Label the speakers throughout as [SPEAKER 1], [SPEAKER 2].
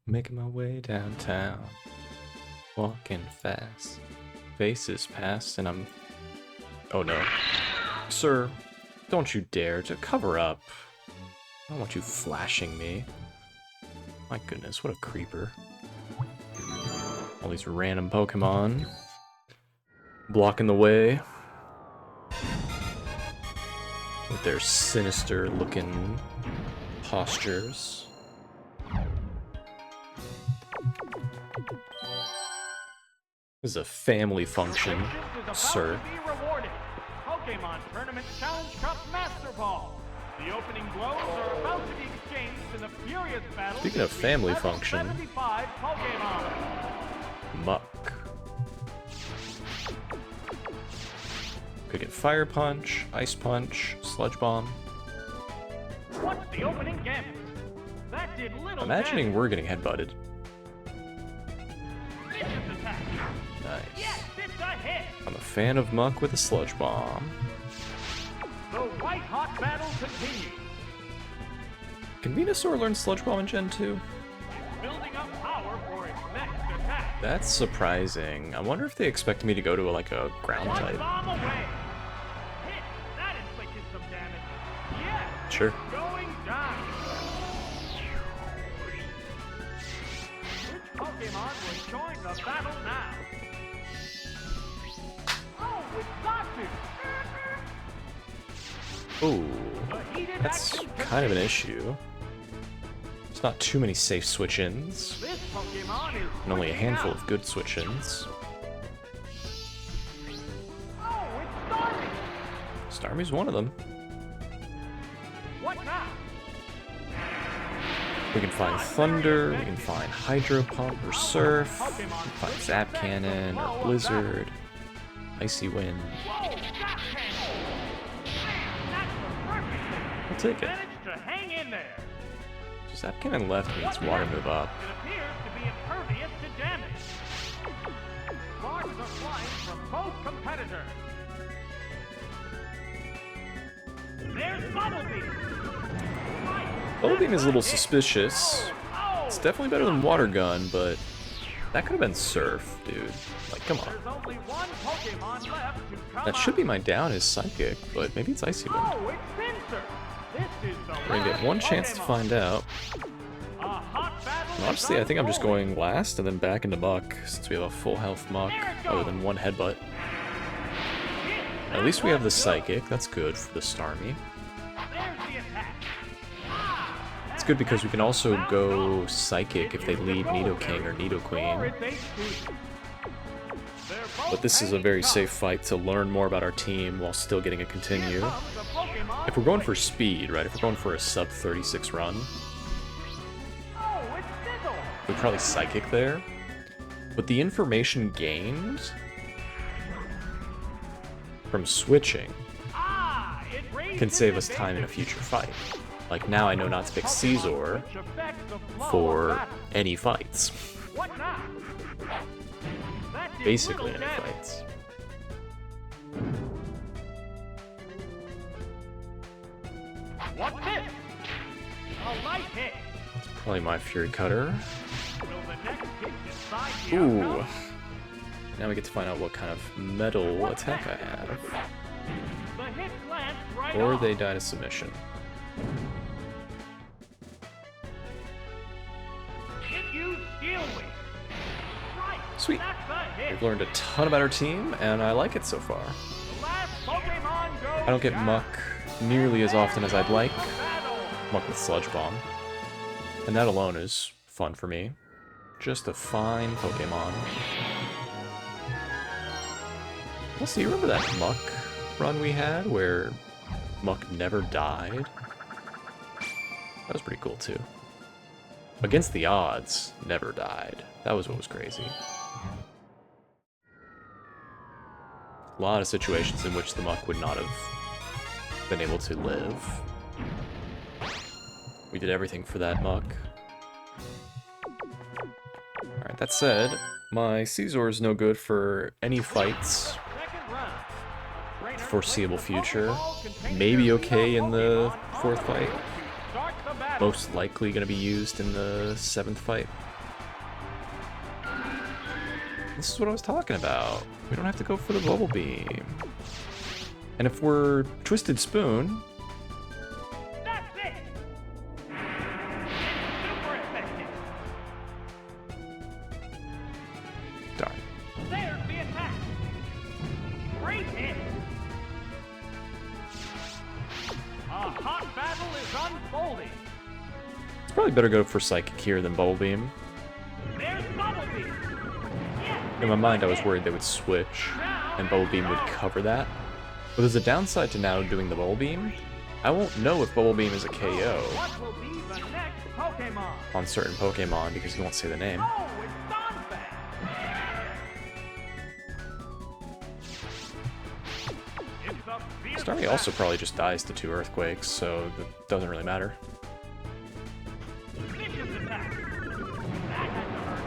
[SPEAKER 1] Making my way downtown, walking fast, faces pass, and I'm... Oh no. Sir, don't you dare to cover up. I don't want you flashing me. My goodness, what a creeper. All these random Pokemon blocking the way with their sinister looking postures. This is a family function, sir.
[SPEAKER 2] Pokemon Tournament Challenge Cup Master Ball. The opening blows are about to be exchanged in a furious battle.
[SPEAKER 1] Speaking of family function,
[SPEAKER 2] 75 Pokemon.
[SPEAKER 1] Muck. Could get Fire Punch, Ice Punch, Sludge Bomb.
[SPEAKER 2] What's the opening gambit? That did little
[SPEAKER 1] Imagining
[SPEAKER 2] damage.
[SPEAKER 1] we're getting headbutted.
[SPEAKER 2] Vicious attack.
[SPEAKER 1] Nice.
[SPEAKER 2] Yes, it's a hit.
[SPEAKER 1] I'm a fan of Muck with a Sludge Bomb.
[SPEAKER 2] The white-hot battle continues.
[SPEAKER 1] Can Venusaur learn Sludge Bomb in Gen 2?
[SPEAKER 2] It's building up power for its next attack.
[SPEAKER 1] That's surprising. I wonder if they expect me to go to like a ground
[SPEAKER 2] Sludge
[SPEAKER 1] type.
[SPEAKER 2] Bomb away. Hit. That inflicted some damage. Yes.
[SPEAKER 1] Sure.
[SPEAKER 2] Going down. Which Pokemon will join the battle now? Oh, it's Zatu!
[SPEAKER 1] Ooh, that's kind of an issue. There's not too many safe switch-ins,
[SPEAKER 2] This Pokemon is
[SPEAKER 1] and only a
[SPEAKER 2] switching
[SPEAKER 1] handful
[SPEAKER 2] out.
[SPEAKER 1] of good switch-ins.
[SPEAKER 2] Oh, it's Starmie!
[SPEAKER 1] Starmie's one of them.
[SPEAKER 2] What now?
[SPEAKER 1] We can find Thunder, we can find Hydro Pump or Surf, we can find Zap Cannon or Blizzard, Icy Wind.
[SPEAKER 2] Whoa, Zap Cannon! Man, that's the perfect thing.
[SPEAKER 1] I'll take it.
[SPEAKER 2] Managed to hang in there.
[SPEAKER 1] Zap Cannon left means Water Move up.
[SPEAKER 2] It appears to be impervious to damage. Sparks are flying from both competitors. There's Bubble Beam.
[SPEAKER 1] Bubble Beam is a little suspicious. It's definitely better than Water Gun, but that could have been Surf, dude. Like, come on.
[SPEAKER 2] There's only one Pokemon left to come
[SPEAKER 1] That should be
[SPEAKER 2] out.
[SPEAKER 1] my down is Psychic, but maybe it's Icy Wind.
[SPEAKER 2] Oh, it's Pinsir. This is the
[SPEAKER 1] We're gonna get one chance to find out.
[SPEAKER 2] A hot battle
[SPEAKER 1] And
[SPEAKER 2] is
[SPEAKER 1] honestly, I think I'm just
[SPEAKER 2] unfolding.
[SPEAKER 1] going last and then back into Muck, since we have a full health Muck, other than one headbutt. At least we have the Psychic, that's good for the Starmie.
[SPEAKER 2] There's the attack.
[SPEAKER 1] It's good because we can also go Psychic if they lead Nidoking or Nidoqueen. But this is a very safe fight to learn more about our team while still getting a continue. If we're going for speed, right, if we're going for a sub 36 run, we'd probably Psychic there. But the information gained from switching can save us time in a future fight. Like now I know not to pick Caesar for any fights. Basically any fights.
[SPEAKER 2] What's this? A light hit.
[SPEAKER 1] It's probably my Fury Cutter.
[SPEAKER 2] Will the next hit decide the
[SPEAKER 1] Ooh.
[SPEAKER 2] outcome?
[SPEAKER 1] Now we get to find out what kind of metal attack I have.
[SPEAKER 2] The hit glanced right
[SPEAKER 1] Or
[SPEAKER 2] off.
[SPEAKER 1] they die to submission.
[SPEAKER 2] It used Steel Wing. Right.
[SPEAKER 1] Sweet.
[SPEAKER 2] That's a hit.
[SPEAKER 1] We've learned a ton about our team, and I like it so far.
[SPEAKER 2] The last Pokemon goes
[SPEAKER 1] I don't get
[SPEAKER 2] down.
[SPEAKER 1] Muck nearly as often as I'd like.
[SPEAKER 2] The battle.
[SPEAKER 1] Muck with Sludge Bomb. And that alone is fun for me. Just a fine Pokemon. Also, you remember that Muck run we had where Muck never died? That was pretty cool too. Against the odds, never died. That was what was crazy. A lot of situations in which the Muck would not have been able to live. We did everything for that Muck. Alright, that said, my Caesar is no good for any fights
[SPEAKER 2] Second round. Trainer,
[SPEAKER 1] foreseeable future.
[SPEAKER 2] Pokeball contains
[SPEAKER 1] Maybe
[SPEAKER 2] your
[SPEAKER 1] okay in the
[SPEAKER 2] Pokemon
[SPEAKER 1] fourth
[SPEAKER 2] on
[SPEAKER 1] fight.
[SPEAKER 2] to start the battle.
[SPEAKER 1] Most likely going to be used in the 7th fight. This is what I was talking about. We don't have to go for the Bubble Beam. And if we're Twisted Spoon...
[SPEAKER 2] That's it! Super effective!
[SPEAKER 1] Darn.
[SPEAKER 2] There's the attack! Great hit! A hot battle is unfolding!
[SPEAKER 1] It's probably better go for Psychic here than Bubble Beam.
[SPEAKER 2] There's Bubble Beam! Yes,
[SPEAKER 1] In my mind, I was worried they would switch, and Bubble Beam would cover that. But there's a downside to now doing the Bubble Beam. I won't know if Bubble Beam is a KO
[SPEAKER 2] what will be the next Pokemon?
[SPEAKER 1] on certain Pokemon because you won't say the name.
[SPEAKER 2] Oh, it's Donphan! It's a fierce
[SPEAKER 1] Starmie also
[SPEAKER 2] battle.
[SPEAKER 1] probably just dies to 2 Earthquakes, so that doesn't really matter.
[SPEAKER 2] Vicious attack! That had to hurt.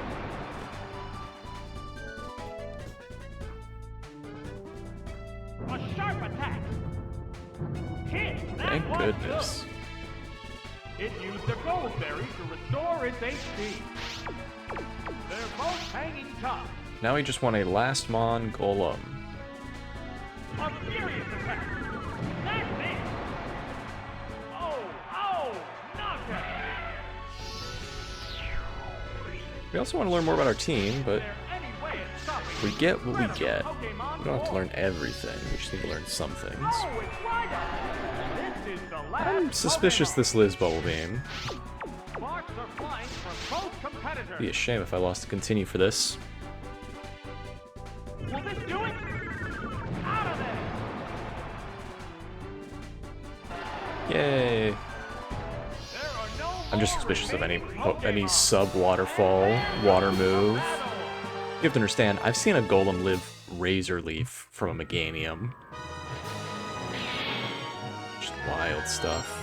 [SPEAKER 2] A sharp attack! Hit! That
[SPEAKER 1] Thank
[SPEAKER 2] was
[SPEAKER 1] goodness.
[SPEAKER 2] good. It used a gold berry to restore its HP. They're both hanging tough.
[SPEAKER 1] Now we just want a last Mon Golem.
[SPEAKER 2] A furious attack! That's it! Oh! Knockout!
[SPEAKER 1] We also want to learn more about our team, but
[SPEAKER 2] Is there any way of stopping
[SPEAKER 1] we get what we
[SPEAKER 2] incredible
[SPEAKER 1] get.
[SPEAKER 2] Pokemon
[SPEAKER 1] We don't have to
[SPEAKER 2] War?
[SPEAKER 1] learn everything, we just need to learn some things.
[SPEAKER 2] Oh, it's Rhydon! This is the last
[SPEAKER 1] I'm suspicious
[SPEAKER 2] Pokemon.
[SPEAKER 1] this Liz Bubble Beam.
[SPEAKER 2] Sparks are flying for both competitors.
[SPEAKER 1] Be a shame if I lost to continue for this.
[SPEAKER 2] Will this do it? Out of there!
[SPEAKER 1] Yay!
[SPEAKER 2] There are no
[SPEAKER 1] I'm just
[SPEAKER 2] more
[SPEAKER 1] suspicious of any
[SPEAKER 2] remaining Pokemon.
[SPEAKER 1] sub-waterfall water move.
[SPEAKER 2] Battle.
[SPEAKER 1] You have to understand, I've seen a Golem live Razor Leaf from a Meganium. Just wild stuff.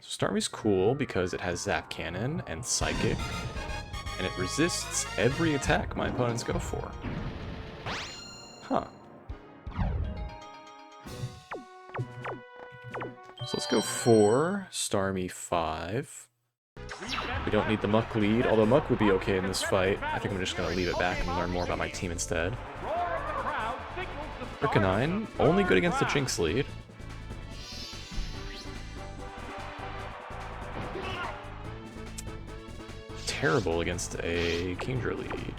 [SPEAKER 1] So Starmie's cool because it has Zap Cannon and Psychic, and it resists every attack my opponents go for. Huh. So let's go 4, Starmie 5. We don't need the Muck lead, although Muck would be okay in this fight. I think I'm just going to leave it back and learn more about my team instead.
[SPEAKER 2] Roar of the crowd signals the start of
[SPEAKER 1] Arcanine,
[SPEAKER 2] the
[SPEAKER 1] only
[SPEAKER 2] third
[SPEAKER 1] good against the
[SPEAKER 2] round.
[SPEAKER 1] Jinx lead. Terrible against a Kingdra lead.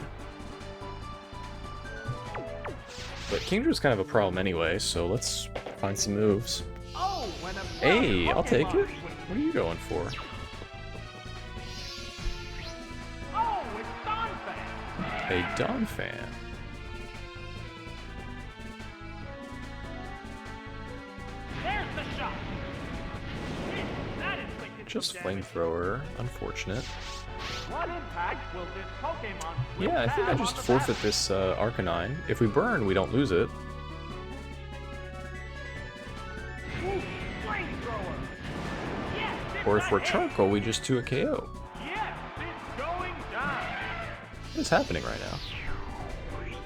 [SPEAKER 1] But Kingdra's kind of a problem anyway, so let's find some moves.
[SPEAKER 2] Oh, when a
[SPEAKER 1] Hey, I'll take
[SPEAKER 2] Pokemon
[SPEAKER 1] it. What are you going for?
[SPEAKER 2] Oh, it's Donphan.
[SPEAKER 1] A Donphan.
[SPEAKER 2] There's the shot. That inflicted
[SPEAKER 1] Just
[SPEAKER 2] some damage.
[SPEAKER 1] Flamethrower. Unfortunate.
[SPEAKER 2] One impact will this Pokemon
[SPEAKER 1] Yeah, I think I
[SPEAKER 2] have
[SPEAKER 1] just
[SPEAKER 2] on the
[SPEAKER 1] forfeit
[SPEAKER 2] back.
[SPEAKER 1] this Arcanine. If we burn, we don't lose it.
[SPEAKER 2] Ooh, Flamethrower. Yes, it's
[SPEAKER 1] Or if
[SPEAKER 2] a
[SPEAKER 1] we're
[SPEAKER 2] hit.
[SPEAKER 1] Charcoal, we just do a KO.
[SPEAKER 2] Yes, it's going down.
[SPEAKER 1] What is happening right now?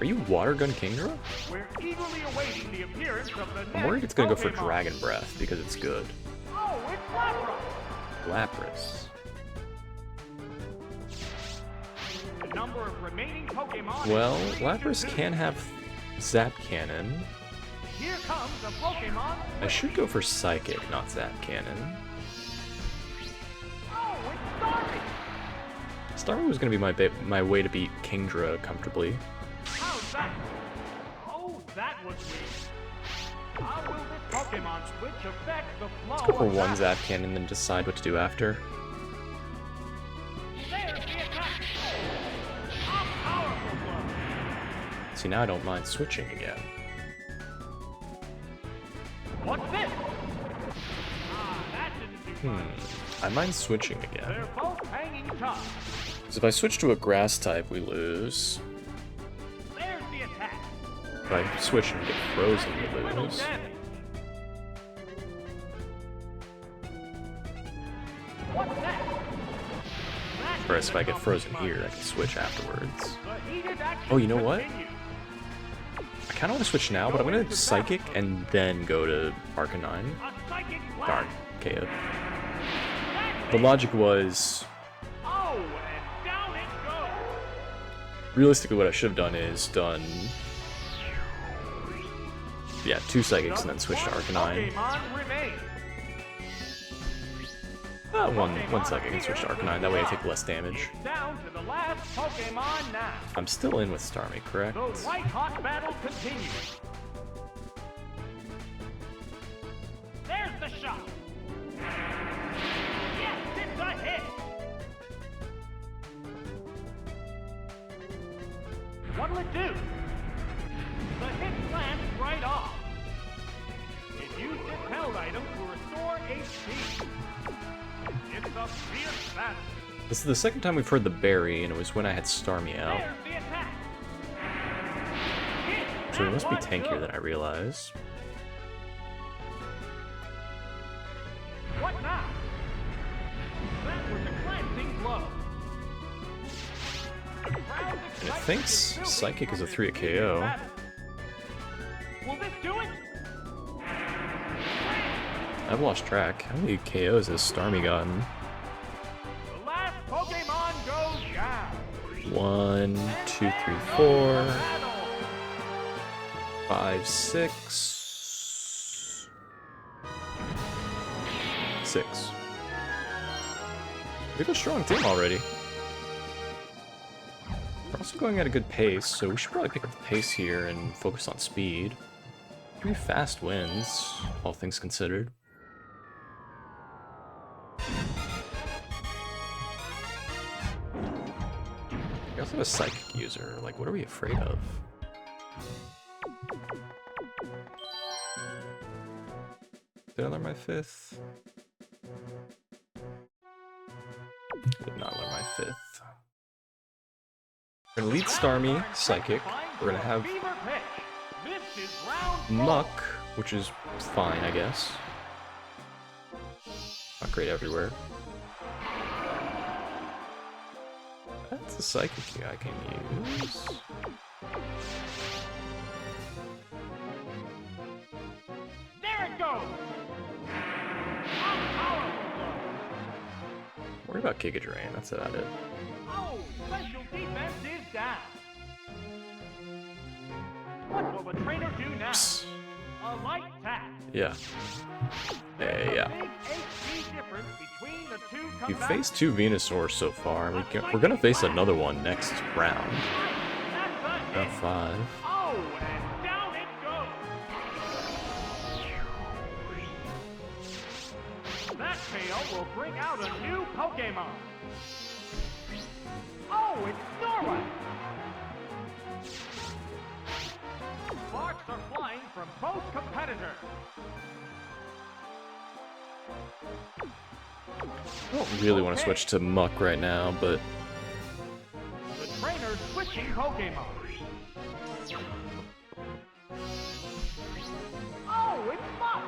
[SPEAKER 1] Are you Water Gun Kingdra?
[SPEAKER 2] We're eagerly awaiting the appearance of the next
[SPEAKER 1] I'm worried it's gonna go for
[SPEAKER 2] Pokemon.
[SPEAKER 1] Dragon Breath because it's good.
[SPEAKER 2] Oh, it's Lapras.
[SPEAKER 1] Lapras.
[SPEAKER 2] The number of remaining Pokemon.
[SPEAKER 1] Well,
[SPEAKER 2] is 3 to
[SPEAKER 1] Lapras
[SPEAKER 2] 2.
[SPEAKER 1] can have Zap Cannon.
[SPEAKER 2] Here comes a Pokemon.
[SPEAKER 1] I should go for Psychic, not Zap Cannon.
[SPEAKER 2] Oh, it's Starmie.
[SPEAKER 1] Starmie was gonna be my way to beat Kingdra comfortably.
[SPEAKER 2] How's that? Oh, that was weak. How will this Pokemon switch affect the flow
[SPEAKER 1] Let's go for
[SPEAKER 2] of
[SPEAKER 1] one
[SPEAKER 2] battle?
[SPEAKER 1] Zap Cannon, then decide what to do after.
[SPEAKER 2] There's the attack. A powerful blow.
[SPEAKER 1] See, now I don't mind switching again.
[SPEAKER 2] What's this? Ah, that didn't do much.
[SPEAKER 1] I mind switching again.
[SPEAKER 2] They're both hanging tough.
[SPEAKER 1] Because if I switch to a Grass type, we lose.
[SPEAKER 2] There's the attack.
[SPEAKER 1] If I switch and get frozen, we
[SPEAKER 2] Little
[SPEAKER 1] lose.
[SPEAKER 2] damage. What's that?
[SPEAKER 1] Whereas if I get frozen here, I can switch afterwards.
[SPEAKER 2] The heated action
[SPEAKER 1] Oh, you know what?
[SPEAKER 2] continues.
[SPEAKER 1] I kind of want to switch now, but I'm going to Psychic and then go to Arcanine.
[SPEAKER 2] A psychic
[SPEAKER 1] Darn,
[SPEAKER 2] blast.
[SPEAKER 1] KO'd. The logic was,
[SPEAKER 2] Oh, and down it goes.
[SPEAKER 1] realistically what I should have done is done, yeah, 2 Psychics and then switch to Arcanine.
[SPEAKER 2] Pokemon remain.
[SPEAKER 1] One Psychic and switch to Arcanine, that way I take less damage.
[SPEAKER 2] It's down to the last Pokemon now.
[SPEAKER 1] I'm still in with Starmie, correct?
[SPEAKER 2] The white-hot battle continues. There's the shot. Yes, it's a hit. What'll it do? The hit lands right off. It used its held item to restore HP. It's a fierce battle.
[SPEAKER 1] This is the second time we've heard the berry, and it was when I had Starmie out.
[SPEAKER 2] There's the attack. Hit.
[SPEAKER 1] So it
[SPEAKER 2] That
[SPEAKER 1] must be
[SPEAKER 2] was
[SPEAKER 1] tankier
[SPEAKER 2] good.
[SPEAKER 1] than I realized.
[SPEAKER 2] What now? That was a glancing blow.
[SPEAKER 1] And it thinks Psychic is a 3 at KO.
[SPEAKER 2] Will this do it?
[SPEAKER 1] I've lost track. How many KOs has Starmie gotten?
[SPEAKER 2] The last Pokemon goes down.
[SPEAKER 1] 1, 2, 3, 4, 5, 6. 6. We have a strong team already. We're also going at a good pace, so we should probably pick up the pace here and focus on speed. 3 fast wins, all things considered. We also have a Psychic user. Like, what are we afraid of? Did I learn my 5th? I did not learn my 5th. We're gonna lead Starmie, Psychic. We're gonna have
[SPEAKER 2] Fever pitch. This is round 4.
[SPEAKER 1] Muck, which is fine, I guess. Not great everywhere. That's a Psychic I can use.
[SPEAKER 2] There it goes. How powerful.
[SPEAKER 1] Worry about Giga Drain, that's about it.
[SPEAKER 2] Oh, special defense is down. What will the trainer do now?
[SPEAKER 1] Psst.
[SPEAKER 2] A light tap.
[SPEAKER 1] Yeah. Yeah.
[SPEAKER 2] Big HP difference between the two
[SPEAKER 1] We've
[SPEAKER 2] combatants.
[SPEAKER 1] faced 2 Venusaurs so far, and we're gonna face another one next round.
[SPEAKER 2] That's a hit.
[SPEAKER 1] Round 5.
[SPEAKER 2] Oh, and down it goes. That tail will bring out a new Pokemon. Oh, it's Snorlax. Sparks are flying from both competitors.
[SPEAKER 1] I don't really want to switch to Muck right now, but
[SPEAKER 2] The trainer's switching Pokemon. Oh, it's Muck!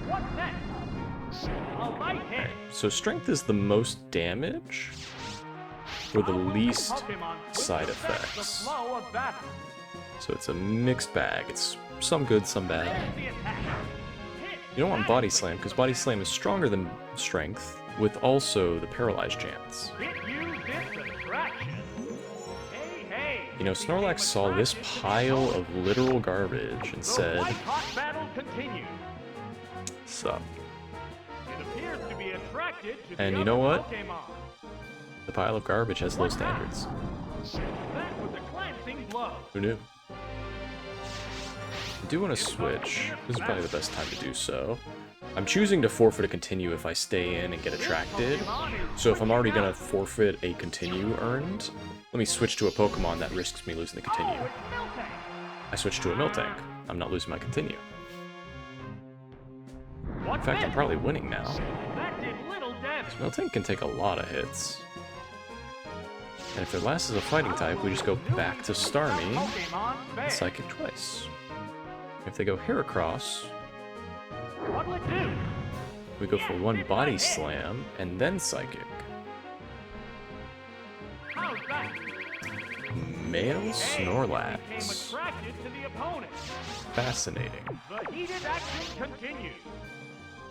[SPEAKER 2] What's next? A light hit.
[SPEAKER 1] so Strength is the most damage for the least
[SPEAKER 2] Pokemon
[SPEAKER 1] side
[SPEAKER 2] affect the
[SPEAKER 1] effects.
[SPEAKER 2] flow of battle.
[SPEAKER 1] So it's a mixed bag. It's some good, some bad.
[SPEAKER 2] There's the attack. Hit.
[SPEAKER 1] You don't want Body Slam, because Body Slam is stronger than Strength, with also the Paralyzed chance.
[SPEAKER 2] It used its attraction. Hey, hey.
[SPEAKER 1] You know, Snorlax saw this pile of literal garbage and
[SPEAKER 2] The
[SPEAKER 1] said,
[SPEAKER 2] white-hot battle continues.
[SPEAKER 1] sup.
[SPEAKER 2] It appears to be attracted to the
[SPEAKER 1] And you
[SPEAKER 2] other
[SPEAKER 1] know what?
[SPEAKER 2] Pokemon.
[SPEAKER 1] The pile of garbage has low standards.
[SPEAKER 2] That was a glancing blow.
[SPEAKER 1] Who knew? I do want to switch. This is probably the best time to do so. I'm choosing to forfeit a continue if I stay in and get attracted. So if I'm already going to forfeit a continue earned, let me switch to a Pokemon that risks me losing the continue.
[SPEAKER 2] Oh, it's Miltank.
[SPEAKER 1] I switch to a Miltank. I'm not losing my continue. In
[SPEAKER 2] What's
[SPEAKER 1] fact, I'm
[SPEAKER 2] this?
[SPEAKER 1] probably winning now.
[SPEAKER 2] That did little damage.
[SPEAKER 1] Miltank can take a lot of hits. And if their last is a fighting type, we just go back to Starmie
[SPEAKER 2] Pokemon
[SPEAKER 1] and
[SPEAKER 2] failed.
[SPEAKER 1] Psychic twice. If they go Heracross,
[SPEAKER 2] What'll it do?
[SPEAKER 1] we go for one Body Slam and then Psychic.
[SPEAKER 2] How's that?
[SPEAKER 1] Male
[SPEAKER 2] Became
[SPEAKER 1] Snorlax.
[SPEAKER 2] attracted to the opponent.
[SPEAKER 1] Fascinating.
[SPEAKER 2] The heated action continues.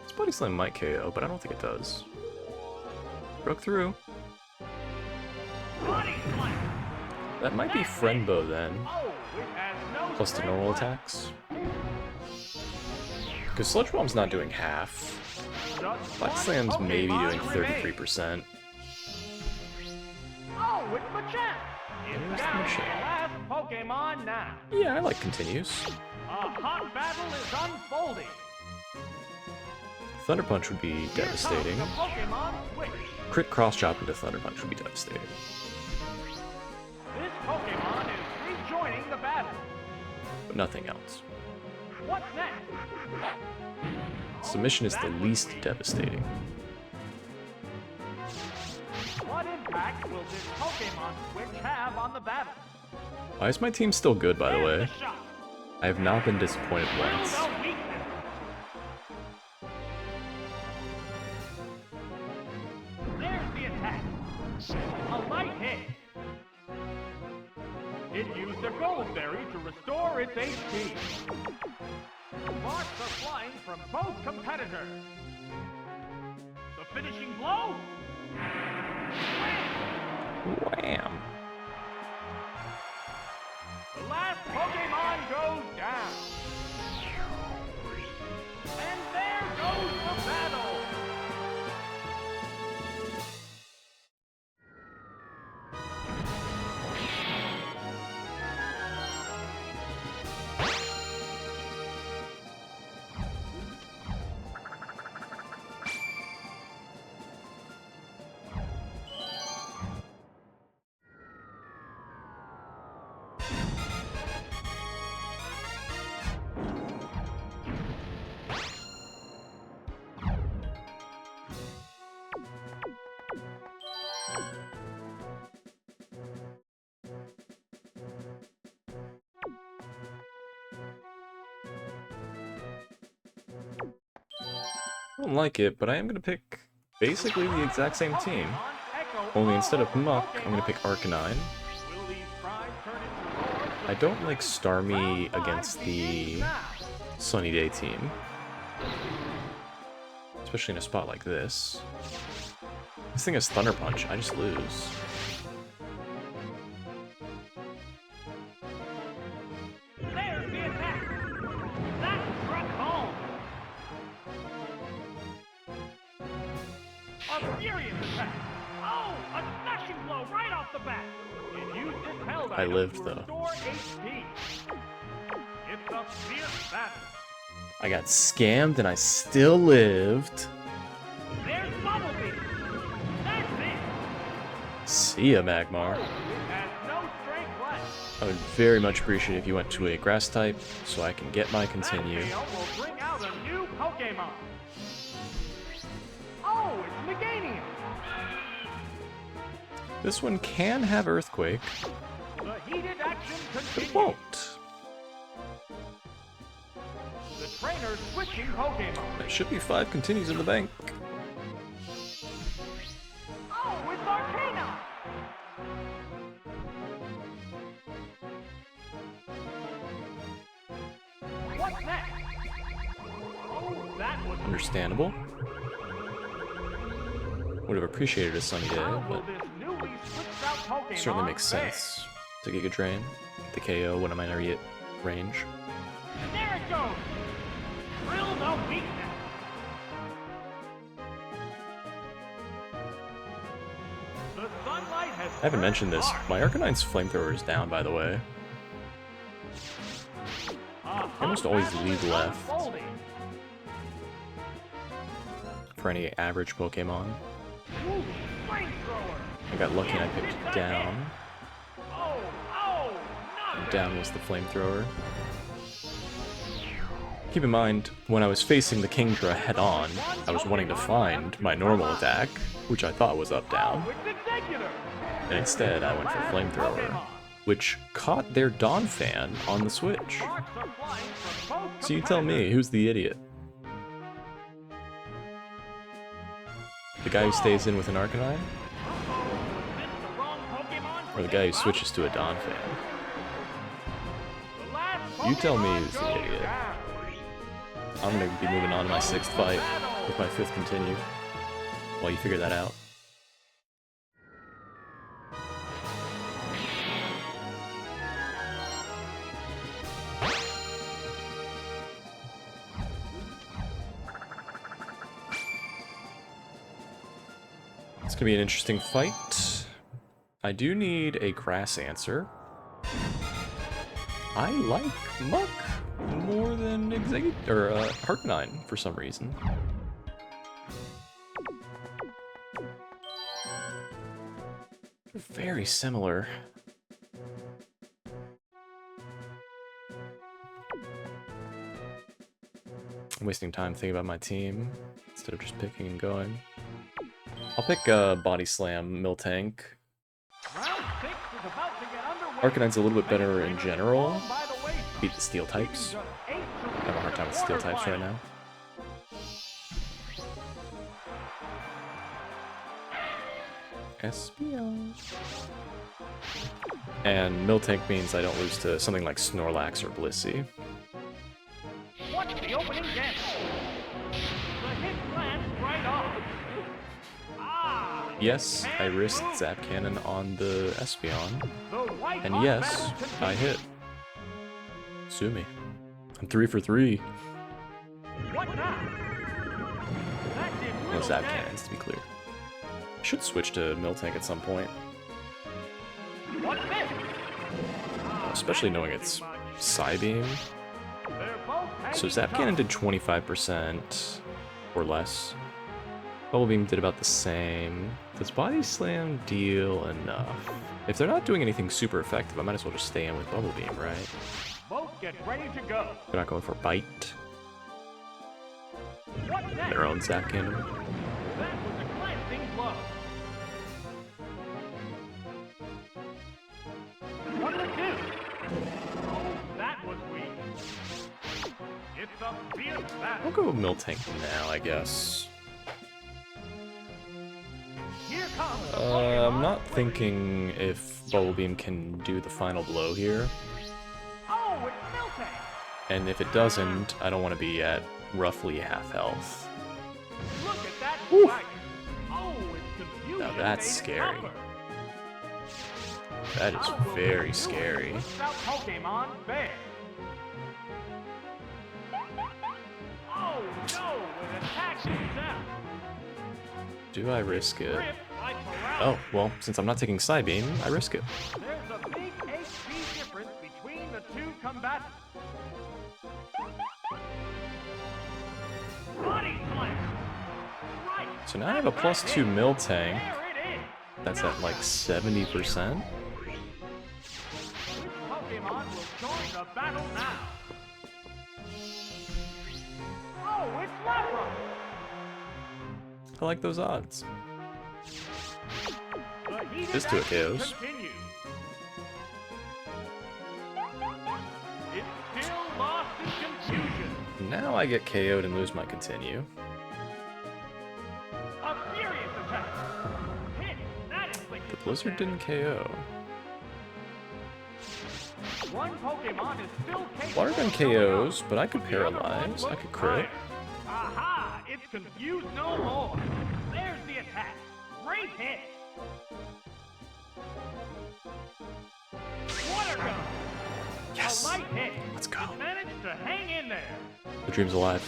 [SPEAKER 1] This Body Slam might KO, but I don't think it does. Broke through.
[SPEAKER 2] Body slam.
[SPEAKER 1] That might be Friend Bow then.
[SPEAKER 2] Oh, it has no
[SPEAKER 1] Plus the
[SPEAKER 2] strength
[SPEAKER 1] normal
[SPEAKER 2] left.
[SPEAKER 1] attacks. Because Sludge Bomb's not doing half.
[SPEAKER 2] Just
[SPEAKER 1] Black
[SPEAKER 2] one
[SPEAKER 1] Slam's maybe doing
[SPEAKER 2] Pokemon remains.
[SPEAKER 1] 33%.
[SPEAKER 2] Oh, it's Machamp. It's
[SPEAKER 1] There's
[SPEAKER 2] down to the
[SPEAKER 1] Machamp.
[SPEAKER 2] last Pokemon now.
[SPEAKER 1] Yeah, I like continues.
[SPEAKER 2] A hot battle is unfolding.
[SPEAKER 1] Thunder Punch would be
[SPEAKER 2] Here
[SPEAKER 1] devastating.
[SPEAKER 2] comes the Pokemon Switch.
[SPEAKER 1] Crit Cross Chop into Thunder Punch would be devastating.
[SPEAKER 2] This Pokemon is rejoining the battle.
[SPEAKER 1] But nothing else.
[SPEAKER 2] What's next?
[SPEAKER 1] Submission is the least devastating.
[SPEAKER 2] What impact will this Pokemon Switch have on the battle?
[SPEAKER 1] Why is my team still good, by the
[SPEAKER 2] There's
[SPEAKER 1] way?
[SPEAKER 2] the shot.
[SPEAKER 1] I have not been disappointed
[SPEAKER 2] Will
[SPEAKER 1] once.
[SPEAKER 2] the weakness. There's the attack. A light hit. It used a Gold Berry to restore its HP. Sparks are flying from both competitors. The finishing blow.
[SPEAKER 1] Wham!
[SPEAKER 2] The last Pokemon goes down. And there goes the battle.
[SPEAKER 1] I don't like it, but I am going to pick basically the exact same team.
[SPEAKER 2] Pokemon echo
[SPEAKER 1] Only
[SPEAKER 2] all
[SPEAKER 1] instead of
[SPEAKER 2] over
[SPEAKER 1] Muck, I'm
[SPEAKER 2] Pokemon.
[SPEAKER 1] going to pick Arcanine.
[SPEAKER 2] Will these fries turn into roars?
[SPEAKER 1] I don't like Starmie
[SPEAKER 2] Round five
[SPEAKER 1] against the
[SPEAKER 2] begins now.
[SPEAKER 1] Sunny Day team. Especially in a spot like this. This thing has Thunder Punch, I just lose.
[SPEAKER 2] There's the attack. That struck home. A furious attack. Oh, a smashing blow right off the bat. It used its held
[SPEAKER 1] I
[SPEAKER 2] item
[SPEAKER 1] lived,
[SPEAKER 2] to
[SPEAKER 1] though.
[SPEAKER 2] restore HP. It's a fierce battle.
[SPEAKER 1] I got scammed and I still lived.
[SPEAKER 2] There's Bumblebee. That's it.
[SPEAKER 1] See ya, Magmar.
[SPEAKER 2] It has no strength left.
[SPEAKER 1] I would very much appreciate if you went to a grass type so I can get my continue.
[SPEAKER 2] That tail will bring out a new Pokemon. Oh, it's Meganium.
[SPEAKER 1] This one can have Earthquake,
[SPEAKER 2] The heated action
[SPEAKER 1] but
[SPEAKER 2] continues.
[SPEAKER 1] it won't.
[SPEAKER 2] The trainer's switching Pokemon.
[SPEAKER 1] There should be 5 continues in the bank.
[SPEAKER 2] Oh, it's Arcana. What's next? Oh, that was
[SPEAKER 1] Understandable. Would have appreciated a sunny day,
[SPEAKER 2] How will
[SPEAKER 1] but
[SPEAKER 2] this newly switched out Pokemon
[SPEAKER 1] certainly makes
[SPEAKER 2] fare?
[SPEAKER 1] sense to Giga Drain, the KO when I'm in area range.
[SPEAKER 2] There it goes. Drill the weakness. The sunlight has
[SPEAKER 1] I haven't mentioned this.
[SPEAKER 2] turned
[SPEAKER 1] My Arcanine's Flamethrower is down, by the way.
[SPEAKER 2] hard. A
[SPEAKER 1] almost
[SPEAKER 2] hot
[SPEAKER 1] always
[SPEAKER 2] battle
[SPEAKER 1] lead
[SPEAKER 2] is
[SPEAKER 1] left.
[SPEAKER 2] unfolding.
[SPEAKER 1] For any average Pokemon.
[SPEAKER 2] Ooh, flamethrower.
[SPEAKER 1] I got lucky and I picked it down.
[SPEAKER 2] Oh, not
[SPEAKER 1] Down was the Flamethrower. Keep in mind, when I was facing the Kingdra head-on, I was wanting to find my normal attack, which I thought was up-down,
[SPEAKER 2] Oh, it's Executor.
[SPEAKER 1] and instead I went for Flamethrower, which caught their Donphan on the Switch.
[SPEAKER 2] Sparks are flying from both
[SPEAKER 1] So you tell me, who's the idiot? The guy who stays in with an Arcanine?
[SPEAKER 2] Uh-oh, was this the wrong Pokemon
[SPEAKER 1] Or the guy who switches to a Don fan.
[SPEAKER 2] The last
[SPEAKER 1] You tell me
[SPEAKER 2] Pokemon
[SPEAKER 1] who's the
[SPEAKER 2] goes
[SPEAKER 1] idiot.
[SPEAKER 2] down.
[SPEAKER 1] I'm gonna be moving on to my 6th fight with my 5th continue. While you figure that out. It's gonna be an interesting fight. I do need a grass answer. I like Muck more than Arcanine for some reason. They're very similar. I'm wasting time thinking about my team instead of just picking and going. I'll pick Body Slam, Miltank.
[SPEAKER 2] Round 6 is about to get underway.
[SPEAKER 1] Arcanine's a little bit better in general.
[SPEAKER 2] Fallen by the wayside.
[SPEAKER 1] Beat the Steel types.
[SPEAKER 2] Just 8 to
[SPEAKER 1] I have a hard time with Steel types right now. Espeon. And Miltank means I don't lose to something like Snorlax or Blissey.
[SPEAKER 2] What's the opening dance? The hit lands right off. Ah,
[SPEAKER 1] Yes, I risked Zap Cannon on the Espeon.
[SPEAKER 2] the white
[SPEAKER 1] And
[SPEAKER 2] hot
[SPEAKER 1] yes,
[SPEAKER 2] battle
[SPEAKER 1] I
[SPEAKER 2] continues.
[SPEAKER 1] hit. Sue me. I'm 3 for 3.
[SPEAKER 2] What now? That did
[SPEAKER 1] No
[SPEAKER 2] little
[SPEAKER 1] Zap
[SPEAKER 2] damage.
[SPEAKER 1] Cannons, to be clear. I should switch to Miltank at some point.
[SPEAKER 2] What's this?
[SPEAKER 1] Especially knowing it's Psybeam.
[SPEAKER 2] They're both
[SPEAKER 1] So
[SPEAKER 2] hanging
[SPEAKER 1] Zap
[SPEAKER 2] tough.
[SPEAKER 1] Cannon did 25% or less. Bubble Beam did about the same. Does Body Slam deal enough? If they're not doing anything super effective, I might as well just stay in with Bubble Beam, right?
[SPEAKER 2] Both get ready to go.
[SPEAKER 1] They're not going for Bite.
[SPEAKER 2] What's next?
[SPEAKER 1] Their own Zap Cannon.
[SPEAKER 2] That was a glancing blow. What'll it do? Oh, that was weak. It's a fierce
[SPEAKER 1] I'll
[SPEAKER 2] battle.
[SPEAKER 1] go with Miltank now, I guess.
[SPEAKER 2] Here comes the
[SPEAKER 1] I'm
[SPEAKER 2] Pokemon
[SPEAKER 1] not
[SPEAKER 2] with-
[SPEAKER 1] thinking if Bubble Beam can do the final blow here.
[SPEAKER 2] Oh, it's Miltank.
[SPEAKER 1] And if it doesn't, I don't want to be at roughly half health.
[SPEAKER 2] Look at that
[SPEAKER 1] Oof.
[SPEAKER 2] swagger. Oh, it's confusion.
[SPEAKER 1] Now that's
[SPEAKER 2] made it
[SPEAKER 1] scary.
[SPEAKER 2] tougher.
[SPEAKER 1] That is
[SPEAKER 2] How will
[SPEAKER 1] very
[SPEAKER 2] they do it
[SPEAKER 1] scary.
[SPEAKER 2] without Pokemon fair? Oh no, it attacked itself.
[SPEAKER 1] Do I risk it?
[SPEAKER 2] Grip like paralysis.
[SPEAKER 1] Oh, well, since I'm not taking Psybeam, I risk it.
[SPEAKER 2] There's a big HP difference between the two combatants. Body slam. Right.
[SPEAKER 1] So now I have a +2 Miltank.
[SPEAKER 2] There it is.
[SPEAKER 1] That's at like 70%.
[SPEAKER 2] Which Pokemon will join the battle now? Oh, it's Lapras.
[SPEAKER 1] I like those odds.
[SPEAKER 2] The heated
[SPEAKER 1] This to a
[SPEAKER 2] action
[SPEAKER 1] KOs.
[SPEAKER 2] continues. It's still lost in confusion.
[SPEAKER 1] Now I get KO'd and lose my continue.
[SPEAKER 2] A furious attack. Hit. That inflicted
[SPEAKER 1] The Blizzard
[SPEAKER 2] damage.
[SPEAKER 1] didn't KO.
[SPEAKER 2] One Pokemon is still capable
[SPEAKER 1] Water gun
[SPEAKER 2] of showing
[SPEAKER 1] KOs,
[SPEAKER 2] up,
[SPEAKER 1] but I could
[SPEAKER 2] the other one
[SPEAKER 1] paralyze. I
[SPEAKER 2] looks
[SPEAKER 1] could crit.
[SPEAKER 2] tired. Aha! It's confused no more. There's the attack. Great hit. Water gun.
[SPEAKER 1] Yes!
[SPEAKER 2] A light hit.
[SPEAKER 1] Let's go.
[SPEAKER 2] It managed to hang in there.
[SPEAKER 1] The dream's alive.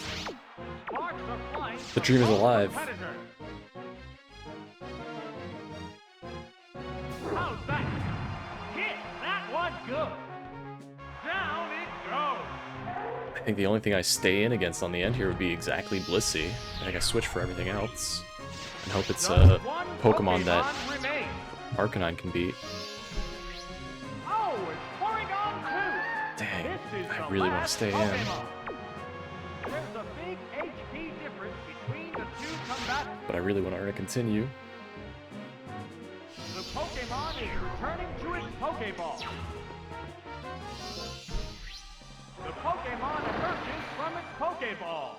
[SPEAKER 2] Sparks are flying
[SPEAKER 1] The
[SPEAKER 2] from
[SPEAKER 1] dream is
[SPEAKER 2] both
[SPEAKER 1] alive.
[SPEAKER 2] competitors. How's that? Hit. That was good. Down it goes.
[SPEAKER 1] I think the only thing I stay in against on the end here would be exactly Blissey. I think I switch for everything else. And hope it's
[SPEAKER 2] Just
[SPEAKER 1] a
[SPEAKER 2] one
[SPEAKER 1] Pokemon that
[SPEAKER 2] remains.
[SPEAKER 1] Arcanine can beat.
[SPEAKER 2] Oh, it's Porygon 2.
[SPEAKER 1] Dang,
[SPEAKER 2] This is
[SPEAKER 1] I
[SPEAKER 2] the
[SPEAKER 1] really want to
[SPEAKER 2] last
[SPEAKER 1] stay in.
[SPEAKER 2] Pokemon. There's a big HP difference between the two combatants.
[SPEAKER 1] But I really want to continue.
[SPEAKER 2] The Pokemon is returning to its Pokeball. The Pokemon emerges from its Pokeball.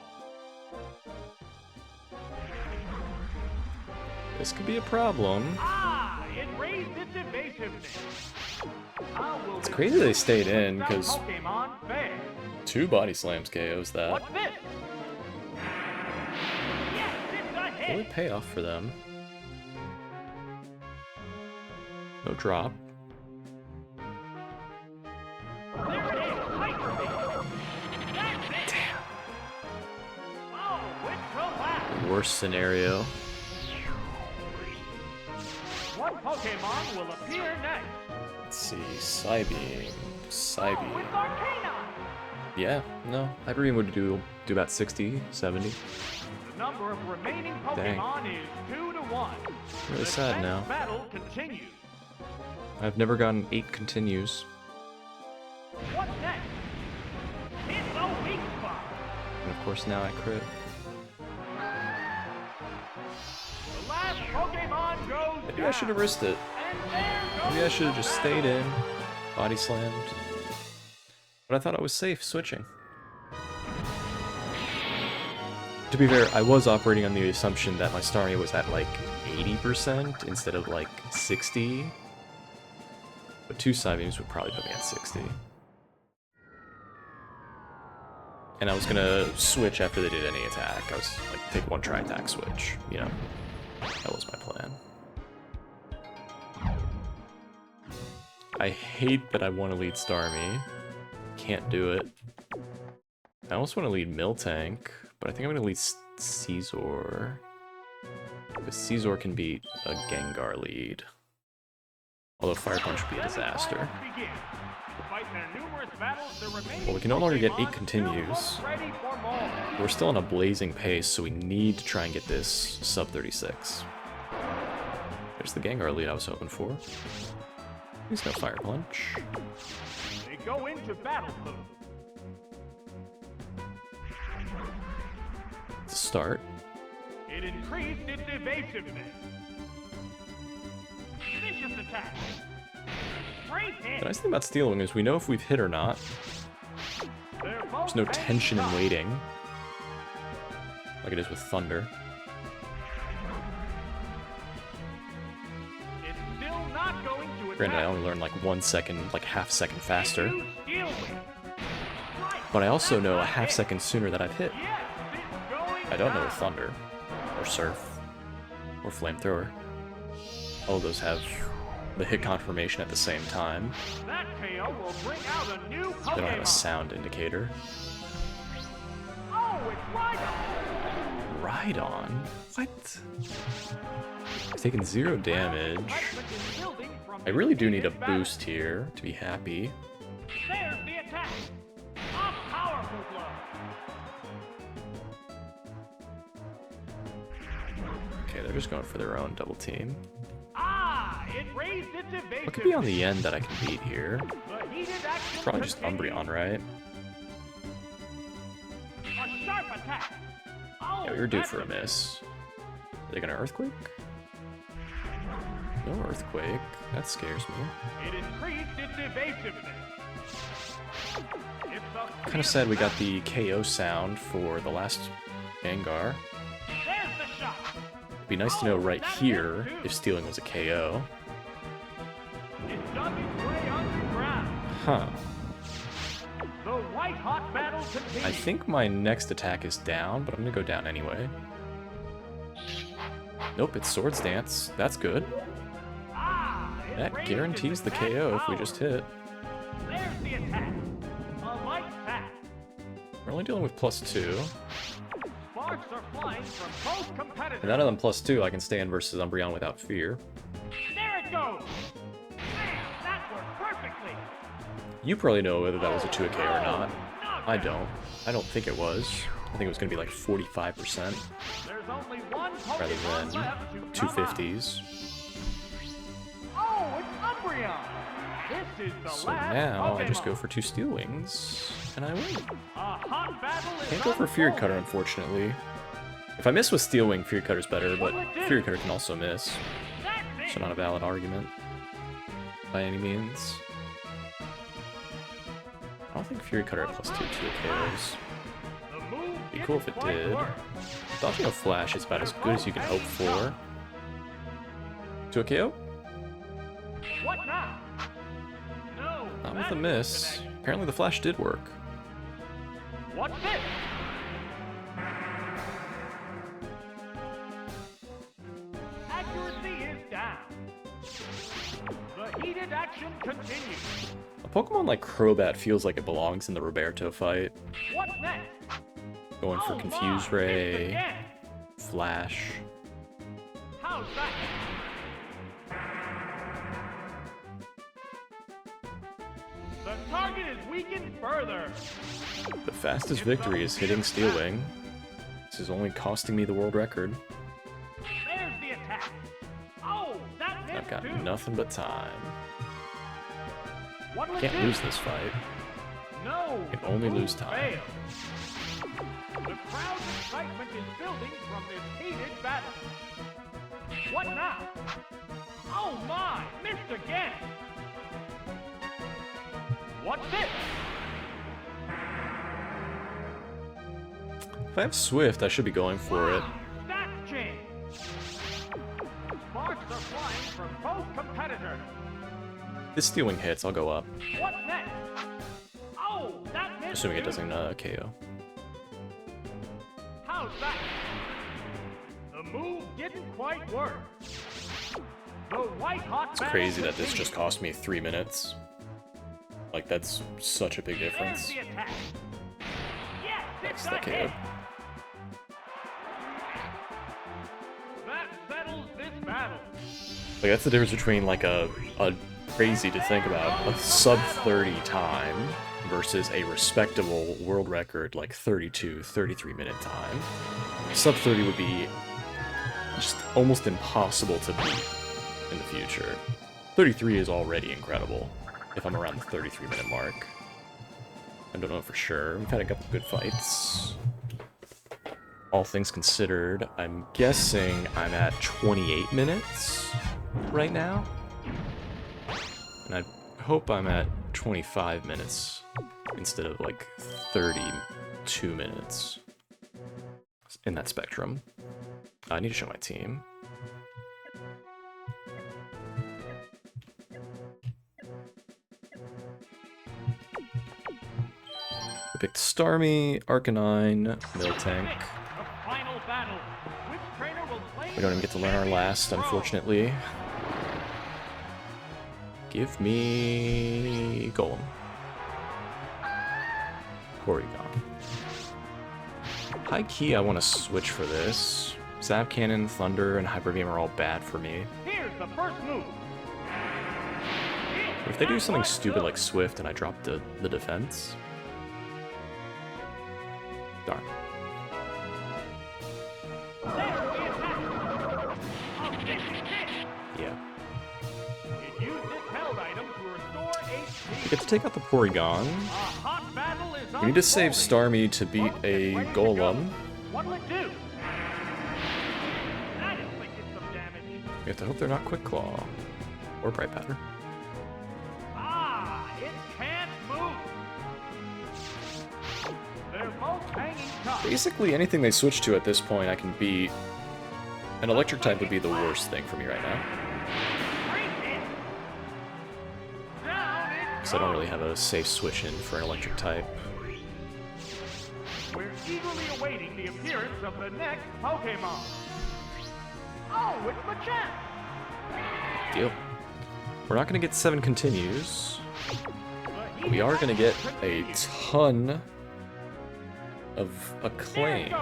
[SPEAKER 1] This could be a problem.
[SPEAKER 2] Ah, it raised its evasiveness.
[SPEAKER 1] It's crazy they stayed in, because
[SPEAKER 2] Pokemon fair.
[SPEAKER 1] 2 body slams KOs that.
[SPEAKER 2] What's this? Yes, it's a hit.
[SPEAKER 1] Really payoff for them. No drop.
[SPEAKER 2] There it is, Hyper Beam. That's it.
[SPEAKER 1] Damn.
[SPEAKER 2] Oh, it's collapsed.
[SPEAKER 1] Worst scenario.
[SPEAKER 2] One Pokemon will appear next.
[SPEAKER 1] Let's see. Psybeam.
[SPEAKER 2] Oh,
[SPEAKER 1] Psybeam.
[SPEAKER 2] it's Arcanine.
[SPEAKER 1] Yeah, no. Hyperbeam would do about 60, 70.
[SPEAKER 2] The number of remaining Pokemon is 2 to 1.
[SPEAKER 1] Really
[SPEAKER 2] The
[SPEAKER 1] sad
[SPEAKER 2] next
[SPEAKER 1] now.
[SPEAKER 2] battle continues.
[SPEAKER 1] I've never gotten 8 continues.
[SPEAKER 2] What's next? It's a weak spot.
[SPEAKER 1] And of course now I crit.
[SPEAKER 2] The last Pokemon goes
[SPEAKER 1] Maybe
[SPEAKER 2] down.
[SPEAKER 1] I should have risked it.
[SPEAKER 2] And there goes
[SPEAKER 1] Maybe I should have
[SPEAKER 2] the
[SPEAKER 1] just
[SPEAKER 2] battle.
[SPEAKER 1] stayed in. Body slammed. But I thought I was safe switching. To be fair, I was operating on the assumption that my Starmie was at like 80% instead of like 60. But 2 Psybeams would probably put me at 60. And I was gonna switch after they did any attack. I was like, take 1 tri-attack switch, you know. That was my plan. I hate that I want to lead Starmie. Can't do it. I almost want to lead Miltank, but I think I'm going to lead Caesar. Because Caesar can beat a Gengar lead. Although Fire Punch would be a disaster. Well, we can no longer get 8 continues. We're still on a blazing pace, so we need to try and get this sub 36. There's the Gengar lead I was hoping for. There's no Fire Punch.
[SPEAKER 2] They go into battle mode.
[SPEAKER 1] Start.
[SPEAKER 2] It increased its evasiveness. Vicious attack. Great hit.
[SPEAKER 1] The nice thing about Steel Wing is we know if we've hit or not.
[SPEAKER 2] They're both
[SPEAKER 1] There's no
[SPEAKER 2] ready
[SPEAKER 1] tension
[SPEAKER 2] to
[SPEAKER 1] in
[SPEAKER 2] go.
[SPEAKER 1] waiting. Like it is with Thunder.
[SPEAKER 2] It's still not going to attack.
[SPEAKER 1] Granted, I only learned like 1 second, like half second faster.
[SPEAKER 2] Use Steel Wing. Right.
[SPEAKER 1] But I also know a
[SPEAKER 2] That's
[SPEAKER 1] half
[SPEAKER 2] it.
[SPEAKER 1] second sooner that I've hit.
[SPEAKER 2] Yes, it's going
[SPEAKER 1] I don't know
[SPEAKER 2] down.
[SPEAKER 1] with Thunder, or Surf, or Flamethrower. All of those have the hit confirmation at the same time.
[SPEAKER 2] That KO will bring out a new Pokemon.
[SPEAKER 1] They don't have a sound indicator.
[SPEAKER 2] Oh, it's Rhydon.
[SPEAKER 1] Rhydon? What? I've taken 0 damage.
[SPEAKER 2] Excitement is building from
[SPEAKER 1] I really do
[SPEAKER 2] this
[SPEAKER 1] need a
[SPEAKER 2] heated battle.
[SPEAKER 1] boost here to be happy.
[SPEAKER 2] There's the attack. A powerful blow.
[SPEAKER 1] Okay, they're just going for their own double team.
[SPEAKER 2] Ah, it raised its evasiveness.
[SPEAKER 1] What could be on the end that I can beat here?
[SPEAKER 2] The heated action
[SPEAKER 1] Probably just
[SPEAKER 2] continues.
[SPEAKER 1] Umbreon, right?
[SPEAKER 2] A sharp attack. Oh,
[SPEAKER 1] Yeah, we were due
[SPEAKER 2] that's
[SPEAKER 1] for a miss. Are they gonna Earthquake? No Earthquake. That scares me.
[SPEAKER 2] It increased its evasiveness. It's a
[SPEAKER 1] Kind of sad we got the KO sound for the last Gengar.
[SPEAKER 2] There's the shot.
[SPEAKER 1] It'd be nice to know right here if Stealing was a KO.
[SPEAKER 2] It's dug its way underground.
[SPEAKER 1] Huh.
[SPEAKER 2] The white hot battle continues.
[SPEAKER 1] I think my next attack is down, but I'm gonna go down anyway. Nope, it's Swords Dance. That's good.
[SPEAKER 2] Ah, it
[SPEAKER 1] That
[SPEAKER 2] raised
[SPEAKER 1] guarantees
[SPEAKER 2] its
[SPEAKER 1] the
[SPEAKER 2] attack
[SPEAKER 1] KO if we
[SPEAKER 2] power.
[SPEAKER 1] just hit.
[SPEAKER 2] There's the attack. A light attack.
[SPEAKER 1] We're only dealing with +2.
[SPEAKER 2] Sparks are flying from both competitors.
[SPEAKER 1] And none of them +2, I can stay in versus Umbreon without fear.
[SPEAKER 2] There it goes. Man, that worked perfectly.
[SPEAKER 1] You probably know whether that was a 2K or not.
[SPEAKER 2] Knockdown.
[SPEAKER 1] I don't. I don't think it was. I think it was going to be like 45%
[SPEAKER 2] There's only one
[SPEAKER 1] rather
[SPEAKER 2] Pokemon
[SPEAKER 1] than
[SPEAKER 2] left to come out.
[SPEAKER 1] 250s.
[SPEAKER 2] Oh, it's Umbreon. This is the
[SPEAKER 1] So
[SPEAKER 2] last
[SPEAKER 1] now I just
[SPEAKER 2] Pokemon.
[SPEAKER 1] go for 2 Steel Wings, and I win.
[SPEAKER 2] A hot battle is
[SPEAKER 1] Can't go for Fury Cutter,
[SPEAKER 2] unfolding.
[SPEAKER 1] unfortunately. If I miss with Steel Wing, Fury Cutter's better, but Fury Cutter can also miss.
[SPEAKER 2] That's
[SPEAKER 1] So
[SPEAKER 2] it.
[SPEAKER 1] not a valid argument by any means. I don't think Fury Cutter at +2 KOs.
[SPEAKER 2] The move
[SPEAKER 1] Be cool if it
[SPEAKER 2] didn't quite
[SPEAKER 1] did.
[SPEAKER 2] work.
[SPEAKER 1] Dodging a Flash is about as good as you can hope for. To a KO?
[SPEAKER 2] What now?
[SPEAKER 1] with a miss. Apparently the flash did work.
[SPEAKER 2] What's this? Accuracy is down. The heated action continues.
[SPEAKER 1] A Pokemon like Crobat feels like it belongs in the Roberto fight.
[SPEAKER 2] What's next?
[SPEAKER 1] Going for
[SPEAKER 2] Oh
[SPEAKER 1] Confuse
[SPEAKER 2] my,
[SPEAKER 1] Ray,
[SPEAKER 2] again.
[SPEAKER 1] Flash.
[SPEAKER 2] How's that? The target is weakened further.
[SPEAKER 1] The fastest victory is hitting Steel Wing. This is only costing me the world record.
[SPEAKER 2] There's the attack. Oh, that missed
[SPEAKER 1] I've got
[SPEAKER 2] too.
[SPEAKER 1] nothing but time.
[SPEAKER 2] What was
[SPEAKER 1] Can't
[SPEAKER 2] this?
[SPEAKER 1] lose this fight.
[SPEAKER 2] No.
[SPEAKER 1] Can
[SPEAKER 2] the
[SPEAKER 1] only
[SPEAKER 2] move
[SPEAKER 1] lose time.
[SPEAKER 2] failed. The crowd's excitement is building from this heated battle. What now? Oh my! Missed again! What's this?
[SPEAKER 1] If I have Swift, I should be going for it.
[SPEAKER 2] That change! Sparks are flying from both competitors.
[SPEAKER 1] This Steel Wing hits, I'll go up.
[SPEAKER 2] What's next? Oh, that missed
[SPEAKER 1] Assuming it
[SPEAKER 2] too.
[SPEAKER 1] doesn't KO.
[SPEAKER 2] How's that? The move didn't quite work. The white hot
[SPEAKER 1] It's crazy that this just cost me 3 minutes. Like, that's such a big difference.
[SPEAKER 2] There's the attack. Yes,
[SPEAKER 1] That's
[SPEAKER 2] it's
[SPEAKER 1] the
[SPEAKER 2] a
[SPEAKER 1] KO.
[SPEAKER 2] hit. That settles this battle.
[SPEAKER 1] Like, that's the difference between, like, a crazy to think about, a sub-30 time versus a respectable world record, like 32, 33-minute time. Sub-30 would be just almost impossible to beat in the future. 33 is already incredible, if I'm around the 33-minute mark. I don't know for sure. We've had a couple good fights. All things considered, I'm guessing I'm at 28 minutes right now. And I hope I'm at 25 minutes instead of like 32 minutes in that spectrum. I need to show my team. I picked Starmie, Arcanine, Miltank.
[SPEAKER 2] The final battle. Which trainer will claim
[SPEAKER 1] We don't even get to learn our last, unfortunately. Give me Golem. Porygon. High key, I want to switch for this. Zap Cannon, Thunder, and Hyper Beam are all bad for me.
[SPEAKER 2] Here's the first move.
[SPEAKER 1] But if they do something stupid like Swift and I drop the defense... Darn. Yeah.
[SPEAKER 2] It used its held item to restore HP.
[SPEAKER 1] We get to take out the Porygon.
[SPEAKER 2] A hot battle is
[SPEAKER 1] We need to save
[SPEAKER 2] unfolding.
[SPEAKER 1] Starmie to beat
[SPEAKER 2] Folks,
[SPEAKER 1] a
[SPEAKER 2] get ready to go.
[SPEAKER 1] Golem.
[SPEAKER 2] What'll it do? That inflicted some damage.
[SPEAKER 1] We have to hope they're not Quick Claw. Or Bright Powder.
[SPEAKER 2] Ah, it can't move. They're both hanging tough.
[SPEAKER 1] Basically, anything they switch to at this point I can beat. An Electric type would be the worst thing for me right now.
[SPEAKER 2] Down it
[SPEAKER 1] Because I don't really have a safe switch in for an Electric type.
[SPEAKER 2] We're eagerly awaiting the appearance of the next Pokemon. Oh, it's Machamp!
[SPEAKER 1] Deal. We're not going to get 7 continues. We are going to get a ton of acclaim. For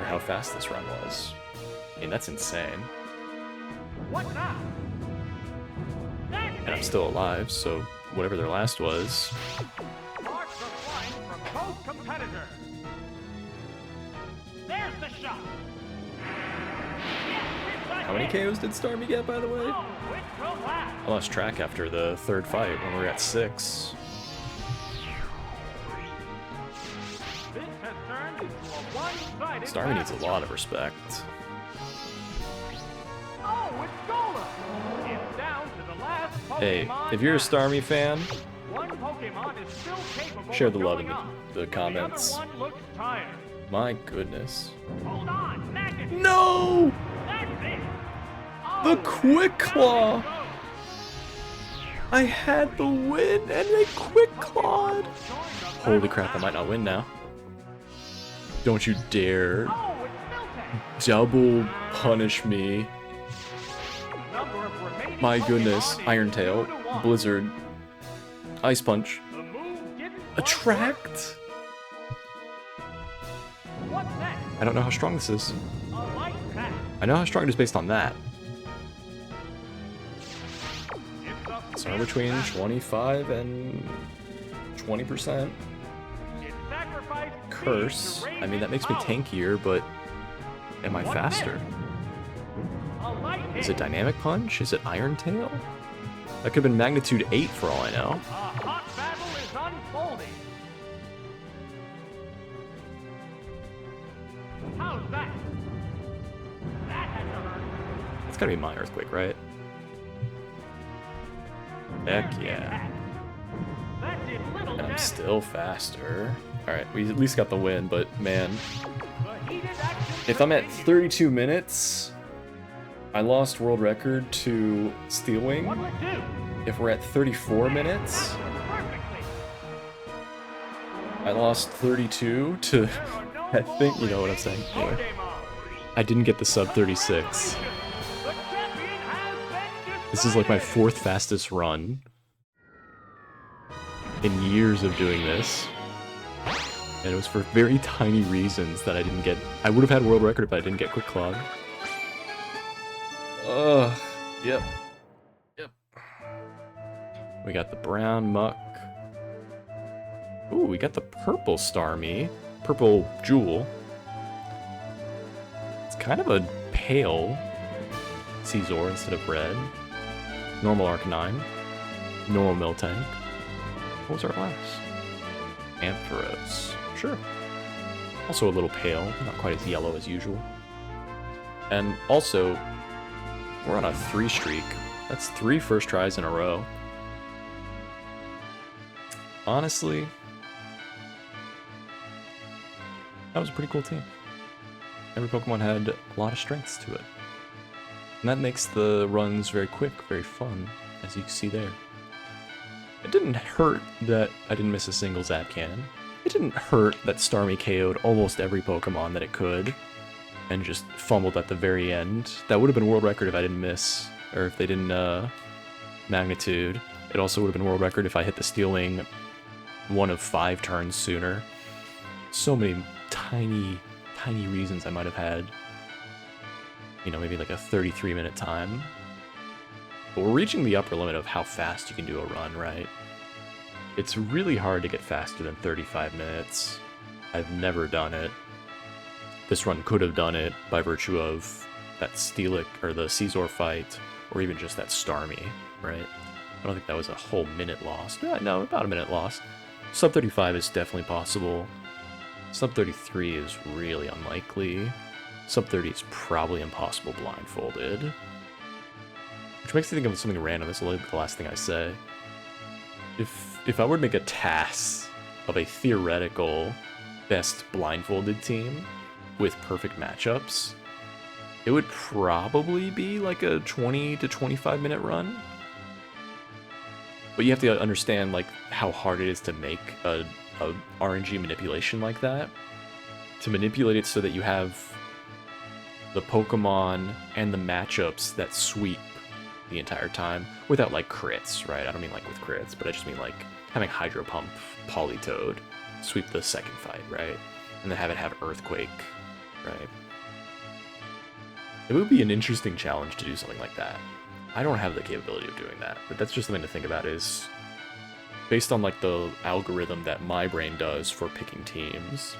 [SPEAKER 1] how fast this run was. I mean, that's insane.
[SPEAKER 2] What now?
[SPEAKER 1] And I'm still alive, so whatever their last was.
[SPEAKER 2] Sparks are flying from both competitors. There's the shot. Yes, it's a
[SPEAKER 1] How many
[SPEAKER 2] hit.
[SPEAKER 1] KOs did Starmie get, by the way?
[SPEAKER 2] Oh, it's the last.
[SPEAKER 1] I lost track after the third fight when we were at 6.
[SPEAKER 2] This has turned into a one-sided
[SPEAKER 1] Starmie needs a
[SPEAKER 2] battle.
[SPEAKER 1] lot of respect.
[SPEAKER 2] Oh, it's Golem. It's down to the last Pokemon.
[SPEAKER 1] Hey, if you're a
[SPEAKER 2] now.
[SPEAKER 1] Starmie fan,
[SPEAKER 2] One Pokemon is still capable
[SPEAKER 1] share
[SPEAKER 2] of
[SPEAKER 1] the love in
[SPEAKER 2] going on.
[SPEAKER 1] the comments.
[SPEAKER 2] The other one looks tired.
[SPEAKER 1] My goodness.
[SPEAKER 2] Hold on, Magnet.
[SPEAKER 1] No!
[SPEAKER 2] That's it.
[SPEAKER 1] The
[SPEAKER 2] Oh,
[SPEAKER 1] Quick
[SPEAKER 2] down
[SPEAKER 1] Claw!
[SPEAKER 2] it goes.
[SPEAKER 1] I had the win and they quick clawed. Holy crap, I might not win now. Don't you dare double punish me. My goodness, Iron Tail, Blizzard, Ice Punch, Attract. I don't know how strong this is. I know how strong it is based on that. Somewhere between 25 and 20%. Curse. I mean, that makes me tankier, but am I faster? Is it Dynamic Punch? Is it Iron Tail? That could have been Magnitude 8 for all I know.
[SPEAKER 2] How's that? That had to hurt.
[SPEAKER 1] It's gotta be my Earthquake, right? Heck yeah.
[SPEAKER 2] That did little
[SPEAKER 1] And I'm
[SPEAKER 2] damage.
[SPEAKER 1] still faster. Alright, we at least got the win, but man.
[SPEAKER 2] The heated action
[SPEAKER 1] If I'm at
[SPEAKER 2] continues.
[SPEAKER 1] 32 minutes, I lost world record to Steel Wing.
[SPEAKER 2] What'll it do?
[SPEAKER 1] If we're at 34 minutes,
[SPEAKER 2] Perfectly.
[SPEAKER 1] I lost 32 to,
[SPEAKER 2] There are no
[SPEAKER 1] I think you
[SPEAKER 2] more
[SPEAKER 1] know what I'm saying.
[SPEAKER 2] remaining
[SPEAKER 1] Anyway,
[SPEAKER 2] Pokemon.
[SPEAKER 1] I didn't get the sub 36.
[SPEAKER 2] The champion has been
[SPEAKER 1] This is like my
[SPEAKER 2] decided.
[SPEAKER 1] 4th fastest run in years of doing this. And it was for very tiny reasons that I didn't get. I would have had world record if I didn't get Quick Clog. Ugh. Yep. Yep. We got the brown muck. Ooh, we got the purple Starmie. Purple Jewel. It's kind of a pale Caesar instead of red. Normal Arcanine. Normal Miltank. What was our last? Ampharos. Sure. Also a little pale, not quite as yellow as usual. And also, we're on a 3 streak. That's 3 first tries in a row. Honestly, that was a pretty cool team. Every Pokemon had a lot of strengths to it. And that makes the runs very quick, very fun, as you can see there. It didn't hurt that I didn't miss a single Zap Cannon. It didn't hurt that Starmie KO'd almost every Pokemon that it could, and just fumbled at the very end. That would have been world record if I didn't miss, or if they didn't Magnitude. It also would have been world record if I hit the Steel Wing 1 of 5 turns sooner. So many tiny reasons I might have had, you know, maybe like a 33-minute time. But we're reaching the upper limit of how fast you can do a run, right? It's really hard to get faster than 35 minutes. I've never done it. This run could have done it by virtue of that Steelix, or the Caesar fight, or even just that Starmie, right? I don't think that was a whole minute lost. Yeah, no, about a minute lost. Sub 35 is definitely possible. Sub 33 is really unlikely. Sub 30 is probably impossible blindfolded. Which makes me think of something random. This will be the last thing I say. If I were to make a TAS of a theoretical best blindfolded team with perfect matchups, it would probably be like a 20 to 25 minute run. But you have to understand like how hard it is to make a RNG manipulation like that. To manipulate it so that you have the Pokemon and the matchups that sweep the entire time without like crits, right? I don't mean like with crits, but I just mean like having Hydro Pump Politoed sweep the second fight, right? And then have it have Earthquake, right? It would be an interesting challenge to do something like that. I don't have the capability of doing that, but that's just something to think about, is based on like the algorithm that my brain does for picking teams,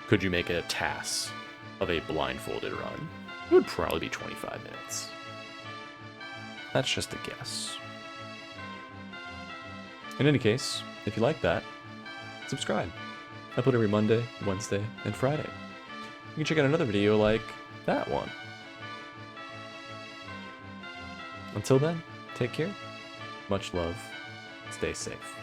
[SPEAKER 1] could you make a TAS of a blindfolded run? It would probably be 25 minutes. That's just a guess. In any case, if you like that, subscribe. I upload every Monday, Wednesday, and Friday. You can check out another video like that one. Until then, take care. Much love. Stay safe.